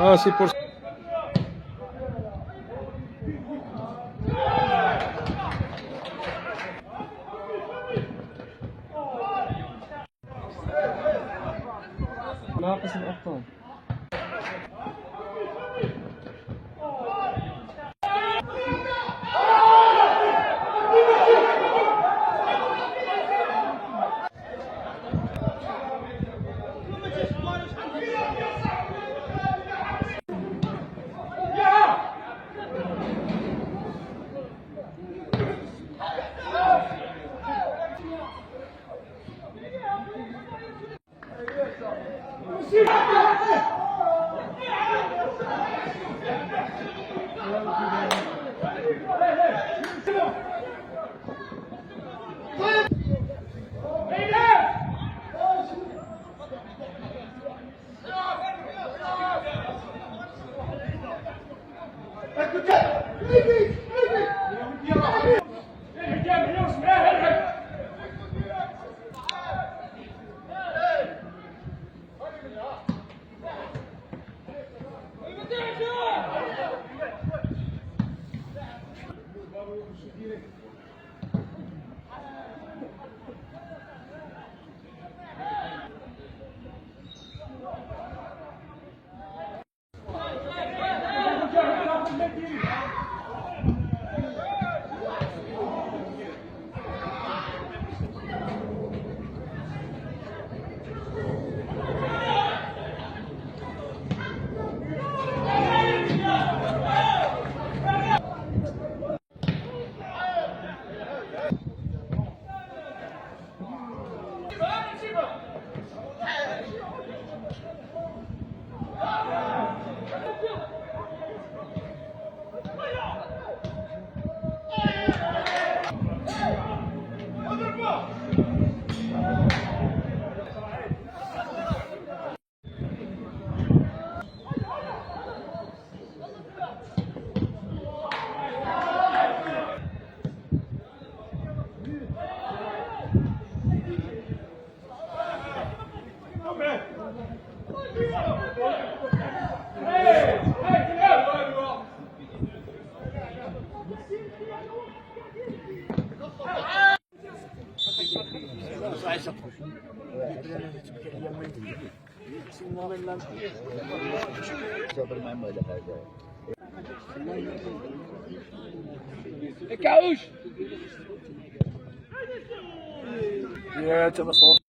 سي بور ناقص الأبطال.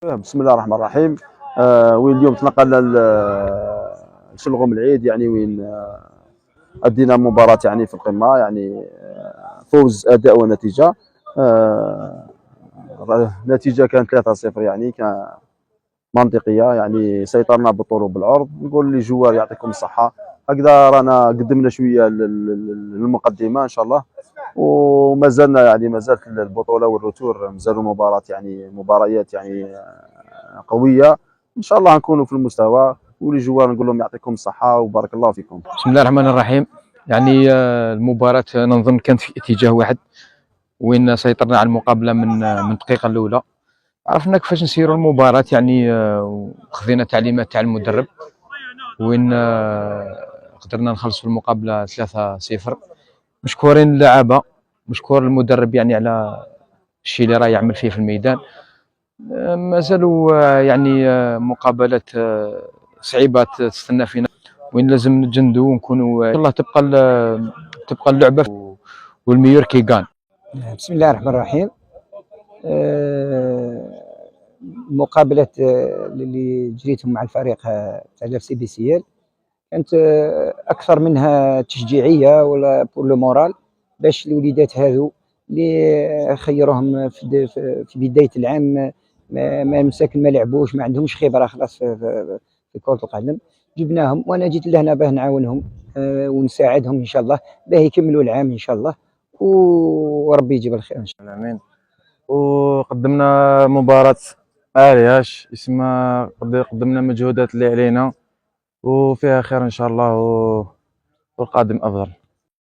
بسم الله الرحمن الرحيم. وين اليوم تنقلنا لشلغم العيد، يعني وين ادينا مباراة يعني في القمة، يعني فوز اداء ونتيجة. النتيجة كانت 3-0، يعني كان منطقية، يعني سيطرنا بالطول وبالعرض. نقول للجوار يعطيكم الصحة، هكذا رانا قدمنا شوية للمقدمة ان شاء الله، وما زلنا يعني ما زالت البطولة والروتور مازالوا مباريات يعني قوية. ان شاء الله نكونوا في المستوى، وللجوار نقول لهم يعطيكم الصحة وبارك الله فيكم. بسم الله الرحمن الرحيم. يعني المباراة ننظن كانت في اتجاه واحد، وين سيطرنا على المقابلة من الدقيقة الأولى. عرفنا كيفاش نسيروا المباراة، يعني وخذينا تعليمات تاع المدرب، وين قدرنا نخلصوا المقابلة 3-0. مشكورين اللعابة، مشكور المدرب يعني على الشيء اللي راه يعمل فيه في الميدان. مازالوا يعني مقابلات صعيبة تستنى فينا، وين لازم نجندوا ونكونوا ان شاء الله تبقى اللعبة والميور كيغان. بسم الله الرحمن الرحيم. المقابلة اللي جريتهم مع الفريق تاع سي بي سي ال كانت اكثر منها تشجيعيه ولا بور لو مورال، باش الوليدات هذو اللي خيروهم في بدايه العام ما مساكن ما لعبوش، ما عندهمش خبره خلاص في كره القدم. جبناهم وانا جيت لهنا باه نعاونهم ونساعدهم ان شاء الله باه يكملوا العام ان شاء الله، وربي يجيب الخير ان شاء الله. امين. وقدمنا مباراة عالية، اسمها قدمنا مجهودات اللي علينا، وفيها خير ان شاء الله، والقادم افضل.